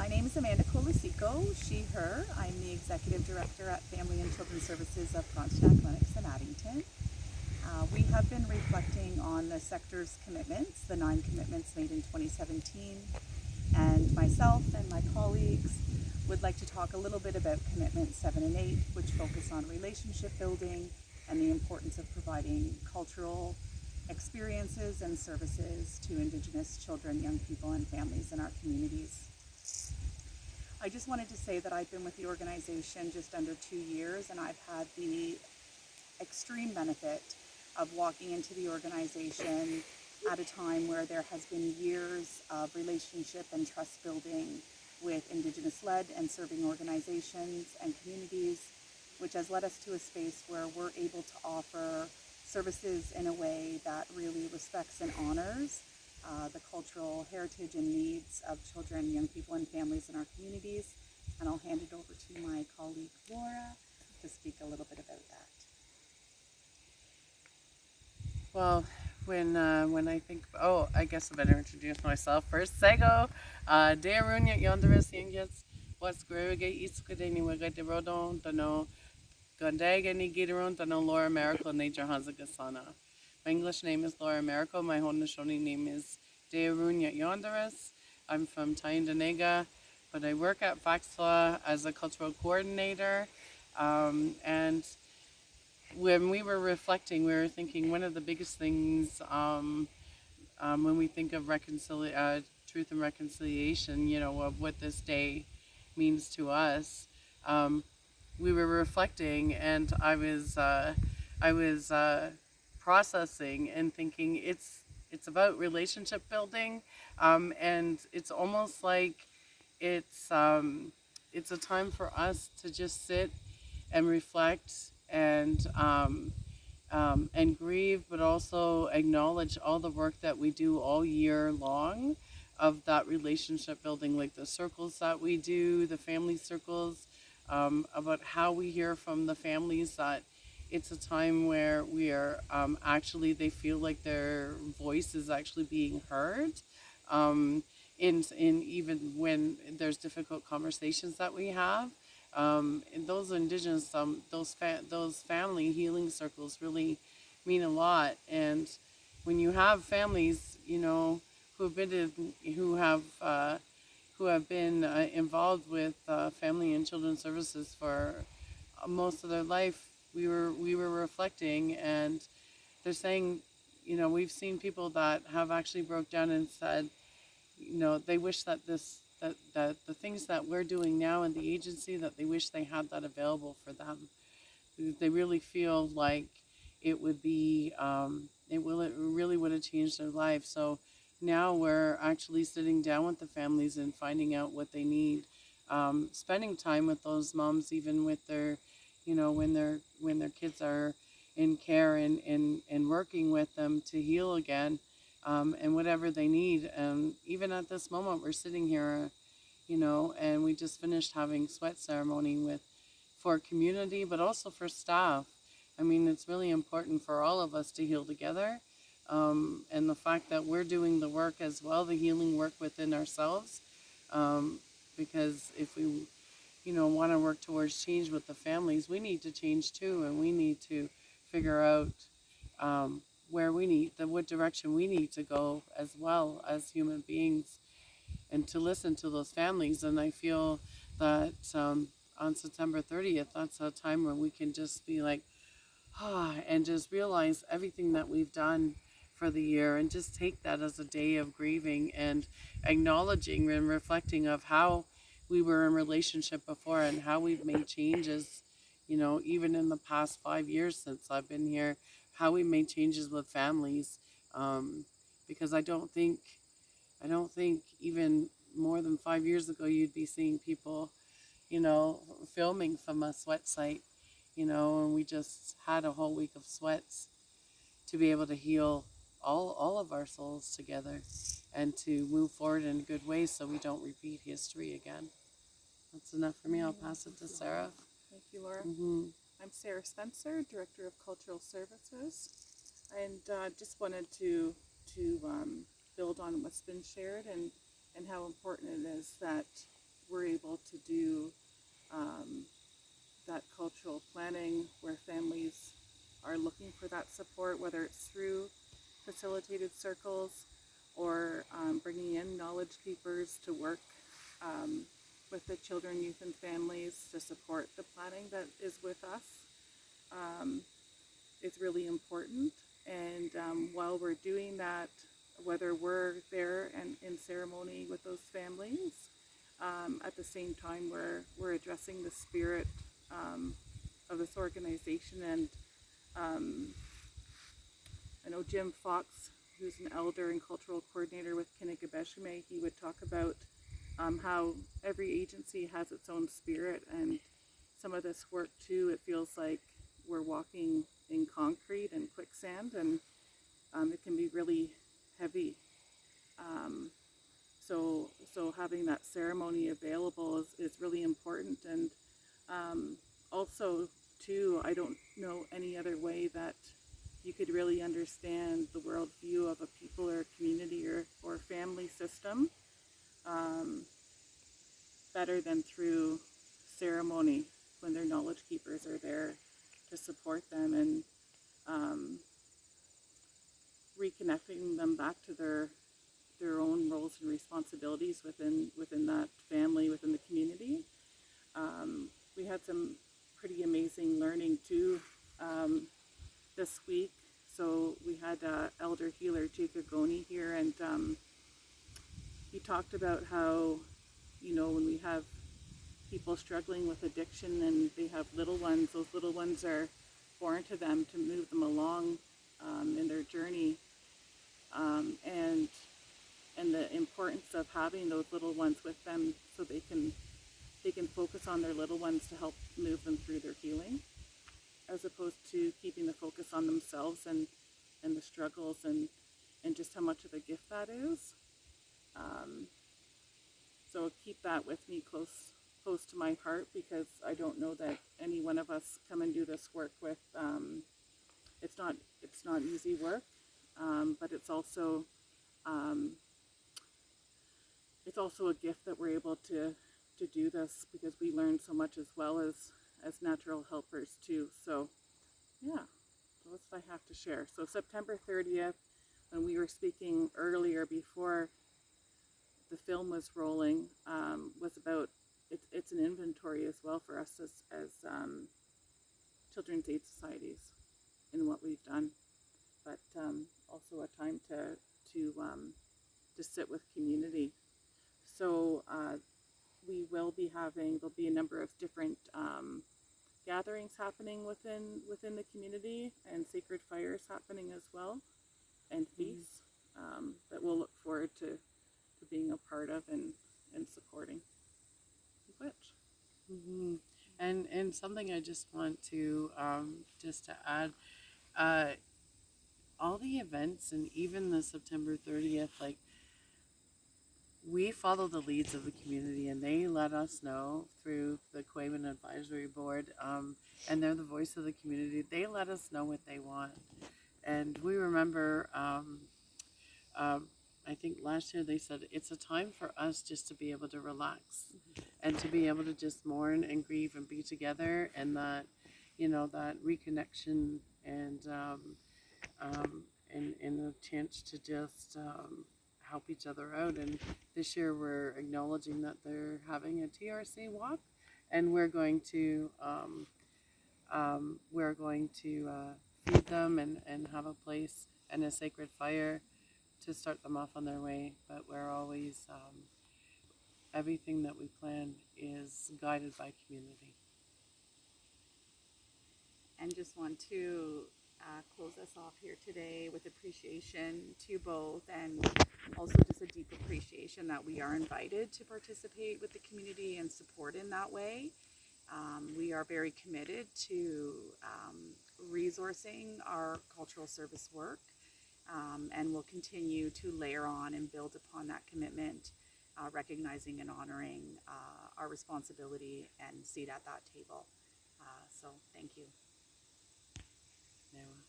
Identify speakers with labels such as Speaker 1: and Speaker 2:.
Speaker 1: My name is Amanda Colasico, she, her. I'm the Executive Director at Family and Children's Services of Frontenac Clinics in Addington. We have been reflecting on the sector's commitments, the 9 commitments made in 2017, and myself and my colleagues would like to talk a little bit about commitments 7 and 8, which focus on relationship building and the importance of providing cultural experiences and services to Indigenous children, young people, and families in our communities. I just wanted to say that I've been with the organization just under 2 years, and I've had the extreme benefit of walking into the organization at a time where there has been years of relationship and trust building with Indigenous-led and serving organizations and communities, which has led us to a space where we're able to offer services in a way that really respects and honors the cultural heritage and needs of children, young people, and families in our communities. And I'll hand it over to my colleague Laura to speak a little bit about that.
Speaker 2: Well, when I think, I guess I better introduce myself first. Sego, Dearunya Yondaris Yingyats, what's Grega Iskadeni Wagati Rodon, Dano, Gondaga Nigidaron, Dano Laura Miracle, Nature Hazagasana. My English name is Laura Miracle. My Haudenosaunee name is Dearunya Yondaris. I'm from Tyendinaga, but I work at FACSFLA as a cultural coordinator. And when we were reflecting, we were thinking one of the biggest things when we think of truth and reconciliation, of what this day means to us. We were reflecting, and I was processing and thinking it's about relationship building, and it's almost like it's a time for us to just sit and reflect and grieve, but also acknowledge all the work that we do all year long of that relationship building, like the circles that we do, the family circles, about how we hear from the families that it's a time where we are actually, they feel like their voice is actually being heard. In even when there's difficult conversations that we have, and those Indigenous, those family healing circles really mean a lot. And when you have families, who have been involved with family and children's services for most of their life, we were reflecting, and they're saying, we've seen people that have actually broke down and said, they wish that that the things that we're doing now in the agency, that they wish they had that available for them. They really feel like it would be, it really would have changed their life. So now we're actually sitting down with the families and finding out what they need, spending time with those moms, even with their, when their kids are in care, and working with them to heal again. And whatever they need. And even at this moment, we're sitting here, and we just finished having sweat ceremony for community, but also for staff. I mean, it's really important for all of us to heal together. And the fact that we're doing the work as well, the healing work within ourselves. Because if we, want to work towards change with the families, we need to change too. And we need to figure out, what direction we need to go as well as human beings, and to listen to those families. And I feel that on September 30th, that's a time where we can just be like, and just realize everything that we've done for the year, and just take that as a day of grieving and acknowledging and reflecting of how we were in relationship before, and how we've made changes, even in the past 5 years since I've been here, how we made changes with families, because I don't think even more than 5 years ago you'd be seeing people, filming from a sweat site, and we just had a whole week of sweats to be able to heal all of our souls together, and to move forward in a good way so we don't repeat history again. That's enough for me. I'll pass it to Sarah.
Speaker 1: Thank you, Laura.
Speaker 2: Mm-hmm.
Speaker 1: I'm Sarah Spencer, Director of Cultural Services, and just wanted to build on what's been shared, and how important it is that
Speaker 3: we're able to do that cultural planning where families are looking for that support, whether it's through facilitated circles or bringing in knowledge keepers to work with the children, youth, and families to support the planning that is with us. Is really important. And while we're doing that, whether we're there and in ceremony with those families, at the same time we're addressing the spirit of this organization. And I know Jim Fox, who's an elder and cultural coordinator with Kinnickabeshime, he would talk about how every agency has its own spirit, and some of this work too, it feels like we're walking in concrete and quicksand, and it can be really heavy. So having that ceremony available is really important. And also too, I don't know any other way that you could really understand the worldview of a people or a community or family system better than through ceremony, when their knowledge keepers are there to support them and reconnecting them back to their own roles and responsibilities within that family, within the community. We had some pretty amazing learning too this week. So we had elder healer Jacob Goni here, and he talked about how, when we have people struggling with addiction and they have little ones, those little ones are born to them to move them along in their journey, and the importance of having those little ones with them so they can focus on their little ones to help move them through their healing, as opposed to keeping the focus on themselves and the struggles and just how much of a gift that is. So keep that with me close to my heart, because I don't know that any one of us come and do this work with. It's not easy work, but it's also a gift that we're able to do this, because we learn so much as well as natural helpers too. So yeah, that's what I have to share. So September 30th, when we were speaking earlier before the film was rolling, was about, it's an inventory as well for us as children's aid societies in what we've done, but also a time to sit with community. So there'll be a number of different gatherings happening within the community, and sacred fires happening as well, and feasts that we'll look forward to being a part of and supporting. Which?
Speaker 2: Mm-hmm. And something I just want to add, all the events and even the September 30th, like, we follow the leads of the community, and they let us know through the Quaven Advisory Board, and they're the voice of the community. They let us know what they want, and we remember, I think last year they said it's a time for us just to be able to relax and to be able to just mourn and grieve and be together, and that, that reconnection and a chance to just help each other out. And this year we're acknowledging that they're having a TRC walk, and we're going to feed them and have a place and a sacred fire to start them off on their way. But we're always, everything that we plan is guided by community.
Speaker 1: And just want to close us off here today with appreciation to both, and also just a deep appreciation that we are invited to participate with the community and support in that way. We are very committed to resourcing our cultural service work, and we'll continue to layer on and build upon that commitment, recognizing and honoring our responsibility and seat at that table. So thank you.
Speaker 2: No.